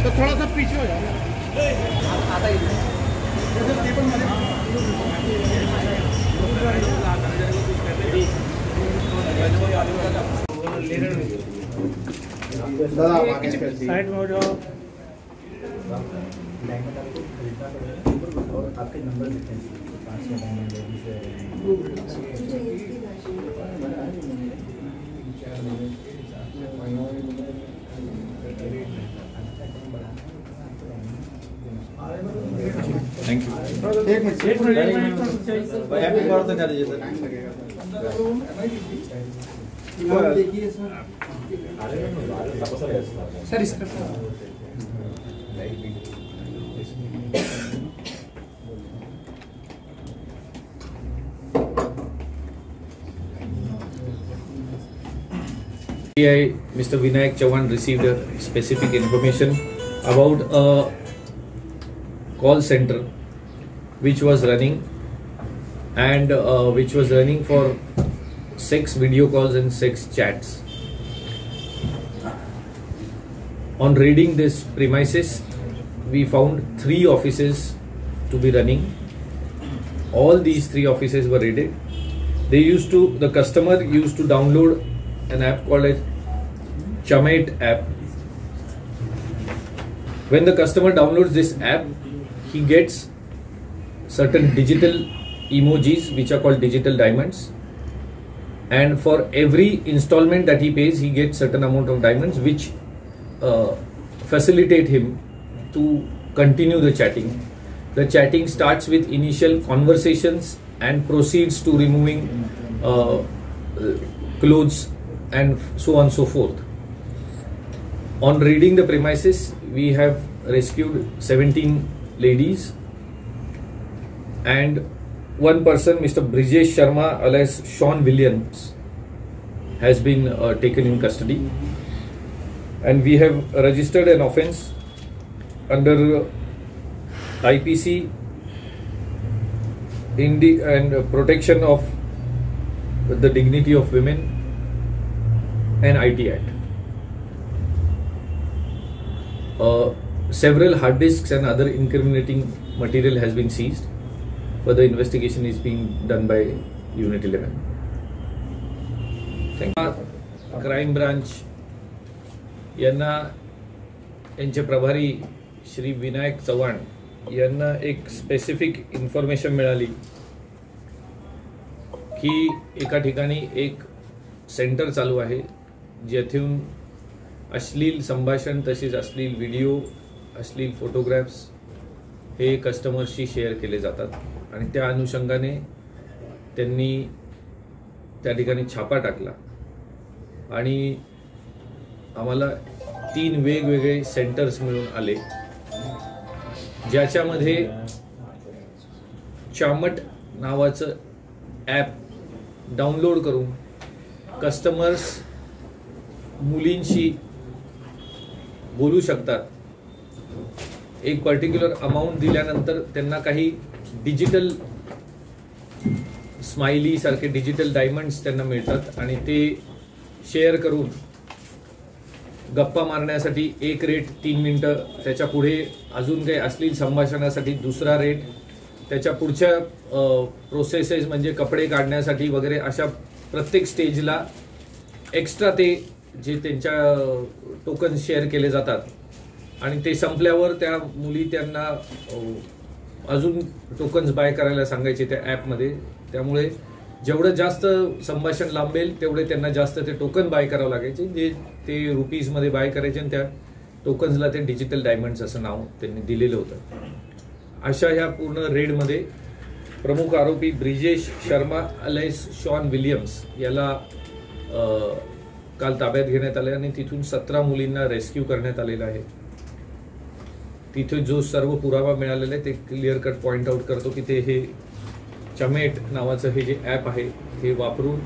तो थोड़ा सा पीछे हो जाओ आता साइड में हो जाओ। आपके नंबर लिखे हैं 5 थैंक यू। एक मिनट हैप्पी बर्थडे कर दीजिए सर। देखिए सर इस तरफ Mr. Vinayak Chavan received a specific information about a call center which was running and which was running for 6 video calls and 6 chats. On reading this premises, we found 3 offices to be running. All these 3 offices were raided. The customer used to download an app called as Chamate app. When the customer downloads this app, he gets certain digital emojis which are called digital diamonds, and for every installment that he pays, he gets certain amount of diamonds which facilitate him to continue the chatting. The chatting starts with initial conversations and proceeds to removing clothes and so on and so forth. On reading the premises, we have rescued 17 ladies and one person, Mr. Brijesh Sharma alias Sean Williams, has been taken in custody, and we have registered an offence under IPC and protection of the dignity of women and IT Act. Several hard disks and other incriminating material has been seized. Further investigation is being done by Unit 11. Thank you. Crime Branch यांना यांचे प्रभारी श्री विनायक चव्हाण यांना एक specific information मिळाली की एका ठिकाणी एक सेंटर चालू आहे जेथून अश्लील संभाषण तसेच अश्लील व्हिडिओ अश्लील फोटोग्राफ्स हे कस्टमर्सशी शेअर केले जातात आणि त्या अनुषंगाने त्यांनी त्या ठिकाणी छापा टाकला आणि आम्हाला 3 वेगवेगळे सेंटर्स मिळून आले ज्याच्यामध्ये चामट नावाचं ॲप डाउनलोड करून कस्टमर्स मुलींशी बोलू शकतात। एक पर्टिक्युलर अमाउंट दिल्यानंतर त्यांना काही डिजिटल स्माइली सारखे डिजिटल डायमंड्स त्यांना मिळतात आणि ते शेअर करून गप्पा मारण्यासाठी एक रेट 3 मिनिटं, त्याच्या पुढे अजून काही अश्लील संभाषणासाठी दुसरा रेट, त्याच्या पुढच्या प्रोसेसेस म्हणजे कपडे काढण्यासाठी वगैरे अशा प्रत्येक स्टेजला एक्स्ट्रा ते जे त्यांच्या टोकन शेअर केले जातात आणि ते संपल्यावर त्या मुली त्यांना अजून टोकन्स बाय करायला सांगायचे त्या ॲपमध्ये। त्यामुळे जेवढं जास्त संभाषण लांबेल तेवढे त्यांना जास्त ते टोकन बाय करावं लागायचे, जे ते रुपीजमध्ये बाय करायचे आणि त्या टोकन्सला ते डिजिटल डायमंड्स असं नाव त्यांनी दिलेलं होतं। अशा ह्या पूर्ण रेडमध्ये प्रमुख आरोपी Brijesh Sharma alias Shawn Williams याला काल ताब्यात घेण्यात आले आणि तिथून 17 मुलींना रेस्क्यू करण्यात आलेला आहे। तिथे जो सर्व पुरावा मिळालेला आहे ते क्लिअर कट पॉइंट आउट करतो की ते हे चमेट नावाचं हे जे ॲप आहे हे वापरून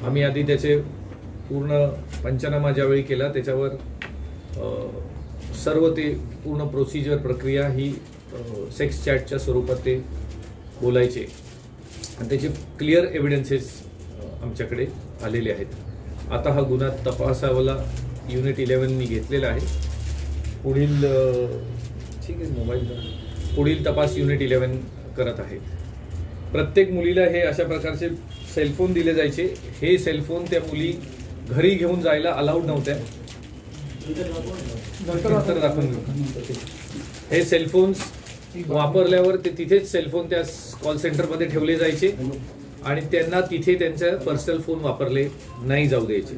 आम्ही आधी त्याचे पूर्ण पंचनामा ज्यावेळी केला त्याच्यावर सर्व ते पूर्ण प्रोसिजर प्रक्रिया ही सेक्स चॅटच्या स्वरूपात ते बोलायचे आणि त्याचे क्लिअर एव्हिडन्सेस आमच्याकडे आलेले आहेत। आता हा गुन्हा तपासावाला युनिट 11 घेतलेला आहे. पुढील ठीक आहे मोबाईल पुढील तपास युनिट 11 करत आहे. प्रत्येक मुलीला हे अशा प्रकारचे सेलफोन दिले जायचे. हे सेलफोन त्या मुली घरी घेऊन जायला अलाउड नव्हत्या. नंतर दाखवून हे सेलफोन्स वापरल्यावर ते तिथेच सेलफोन त्या कॉल सेंटरमध्ये ठेवले जायचे आणि त्यांना तिथे त्यांचे पर्सनल फोन वापरले नाही जाऊ द्यायचे.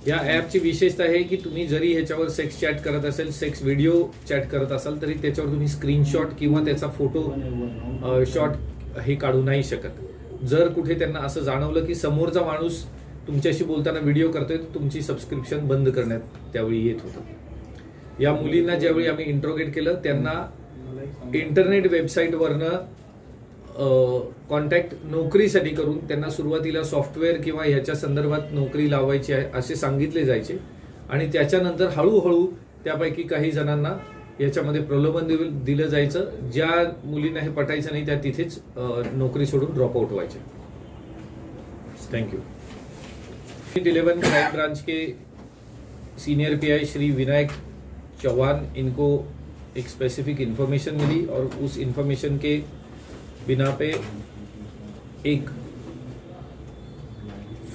या ॲपची विशेषता आहे की तुम्ही जरी ह्याच्यावर सेक्स चॅट करत असेल, सेक्स व्हिडिओ चॅट करत असाल, तरी त्याच्यावर तुम्ही स्क्रीनशॉट किंवा त्याचा फोटो शॉट हे काढू नाही शकत. जर कुठे त्यांना असं जाणवलं की समोरचा माणूस तुमच्याशी बोलताना व्हिडिओ करतोय, तर तुमची सबस्क्रिप्शन बंद करण्यात त्यावेळी येत होतं. या मुलींना ज्यावेळी आम्ही इंट्रोगेट केलं, त्यांना इंटरनेट वेबसाईटवरनं कॉन्टॅक्ट नोकरीसाठी करून त्यांना सुरुवातीला सॉफ्टवेअर किंवा ह्याच्या संदर्भात नोकरी लावायची आहे असे सांगितले जायचे आणि त्याच्यानंतर हळूहळू त्यापैकी काही जणांना याच्यामध्ये प्रलोभन दिलं जायचं. ज्या मुलींना हे पटायचं नाही त्या तिथेच नोकरी सोडून ड्रॉपआउट व्हायचे. Thank you. 11 क्राइम ब्रांच के सीनियर पीआई श्री विनायक चौहान, इनको एक स्पेसिफिक इन्फॉर्मेशन मिली और उस इन्फॉर्मेशन के बिना पे एक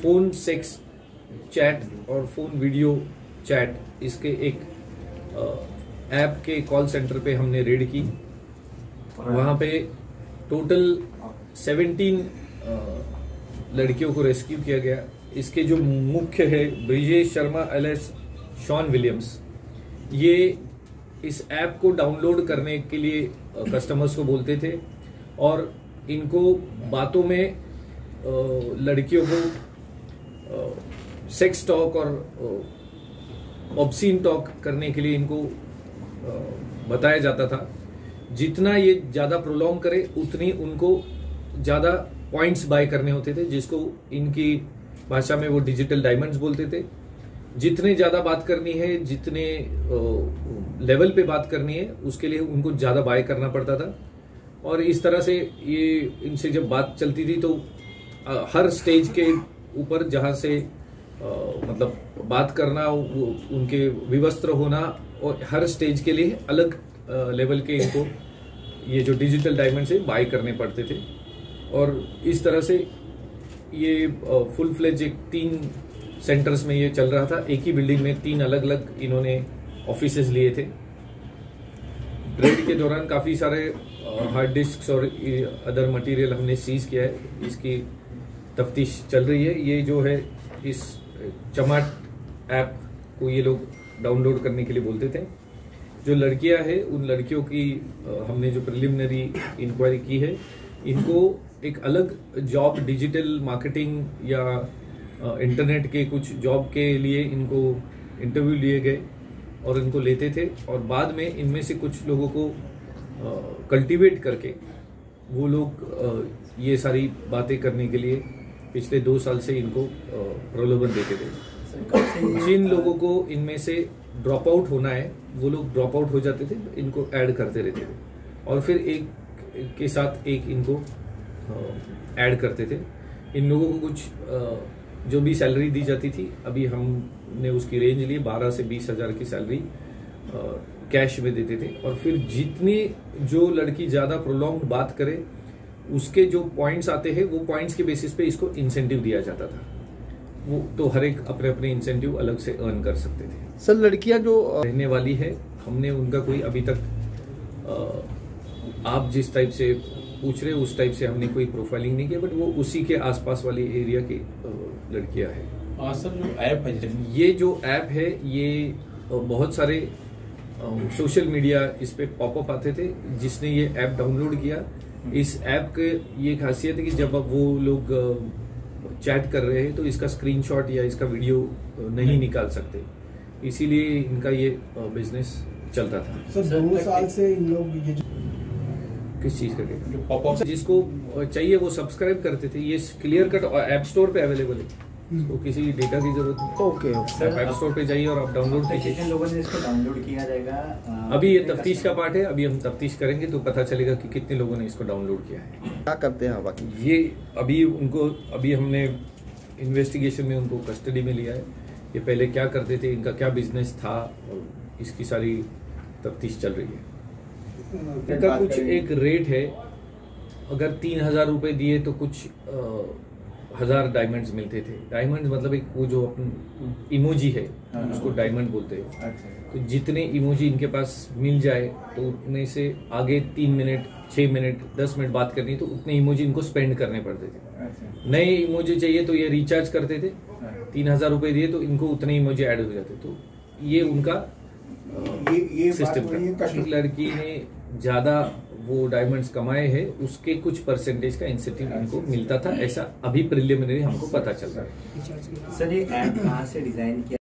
फोन सेक्स चैट और फोन वीडियो चैट इसके एक ऐप के कॉल सेंटर पे हमने रेड की. वहाँ पे टोटल 17 लड़कियों को रेस्क्यू किया गया. इसके जो मुख्य है Brijesh Sharma alias Shawn Williams, ये इस ऐप को डाउनलोड करने के लिए कस्टमर्स को बोलते थे और इनको बातों में लड़कियों को सेक्स टॉक और ऑब्सीन टॉक करने के लिए इनको बताया जाता था. जितना ये ज़्यादा प्रोलॉन्ग करे उतनी उनको ज़्यादा पॉइंट्स बाय करने होते थे, जिसको इनकी भाषा में वो डिजिटल डायमंड्स बोलते थे. जितने ज़्यादा बात करनी है, जितने लेवल पे बात करनी है, उसके लिए उनको ज़्यादा बाय करना पड़ता था. और इस तरह से ये इनसे जब बात चलती थी तो हर स्टेज के ऊपर जहाँ से मतलब बात करना, उनके विवस्त्र होना, और हर स्टेज के लिए अलग लेवल के इनको ये जो डिजिटल डायमंड से बाय करने पड़ते थे. और इस तरह से ये फुल फ्लेज एक 3 सेंटर्स में ये चल रहा था. एक ही बिल्डिंग में 3 अलग अलग इन्होंने ऑफिसेज लिए थे. रेड के दौरान काफ़ी सारे हार्ड डिस्क और अदर मटेरियल हमने सीज किया है. इसकी तफ्तीश चल रही है. ये जो है इस चमाट ऐप को ये लोग डाउनलोड करने के लिए बोलते थे. जो लड़कियां हैं उन लड़कियों की हमने जो प्रिलिमिनरी इंक्वायरी की है, इनको एक अलग जॉब डिजिटल मार्केटिंग या इंटरनेट के कुछ जॉब के लिए इनको इंटरव्यू लिए गए और इनको लेते थे. और बाद में इनमें से कुछ लोगों को कल्टीवेट करके वो लोग ये सारी बातें करने के लिए पिछले 2 साल से इनको प्रलोभन देते थे. जिन लोगों को इनमें से ड्रॉप आउट होना है वो लोग ड्रॉप आउट हो जाते थे, इनको ऐड करते रहते थे और फिर एक के साथ एक इनको ऐड करते थे. इन लोगों को कुछ जो भी सैलरी दी जाती थी, अभी हमने उसकी रेंज ली 12 से 20 हज़ार की सैलरी कैश में देते थे. और फिर जितनी जो लड़की ज़्यादा प्रोलॉन्ग बात करे उसके जो पॉइंट्स आते हैं वो पॉइंट्स के बेसिस पे इसको इंसेंटिव दिया जाता था. वो तो हर एक अपने अपने इंसेंटिव अलग से अर्न कर सकते थे. सर लड़कियां जो रहने वाली है, हमने उनका कोई अभी तक आप जिस टाइप से पूछ रहे उस टाइप से हमने कोई प्रोफाइलिंग नहीं किया, बट वो उसी के आसपास वाले एरिया की लड़कियां हैं. सर जो ऐप है, ये जो ऐप है ये बहुत सारे सोशल मीडिया इस पे पॉपअप आते थे. जिसने ये ऐप डाउनलोड किया, इस ऐप के ये खासियत है कि जब अब वो लोग चैट कर रहे हैं तो इसका स्क्रीनशॉट या इसका वीडियो नहीं निकाल सकते, इसीलिए इनका ये बिजनेस चलता था. सर 2 साल से इन लोग ये किस चीज का जो पॉपअप जिसको चाहिए वो सब्सक्राइब करते थे. ये क्लियर कट ऐप स्टोर पे अवेलेबल है, तो किसी डेटा की जरूरत नहीं. ओके आप ऐप स्टोर पे जाइए और आप डाउनलोड कीजिए. जिन लोगों ने इसको डाउनलोड किया जाएगा, अभी ये तफ्तीश का पार्ट है, अभी हम तफ्तीश करेंगे तो पता चलेगा कि कितने लोगों ने इसको डाउनलोड किया है. क्या करते हैं बाकी ये अभी उनको अभी हमने इन्वेस्टिगेशन में उनको कस्टडी में लिया है। ये पहले क्या करते थे, इनका क्या बिजनेस था, और इसकी सारी तफ्तीश चल रही है। इनका कुछ एक रेट है, अगर 3,000 रुपये दिए तो कुछ 1,000 डायमंड्स मिलते थे। डायमंड्स मतलब एक वो जो अपन इमोजी है उसको डायमंड बोलते हैं। तो जितने इमोजी इनके पास मिल जाए तो उतने से आगे 3 मिनट 6 मिनट 10 मिनट बात करनी, तो उतने इमोजी इनको स्पेंड करने पड़ते थे। नए इमोजी चाहिए तो ये रिचार्ज करते थे, 3,000 रुपये दिए तो इनको उतने इमोजी ऐड हो जाते। तो ये उनका ये सिस्टम था। एक लड़की ने ज्यादा वो डायमंड्स कमाए हैं, उसके कुछ परसेंटेज का इंसेंटिव इनको मिलता था, ऐसा अभी प्रिलिमिनरी हमको पता चल रहा है। सर ये ऐप कहाँ से डिजाइन किया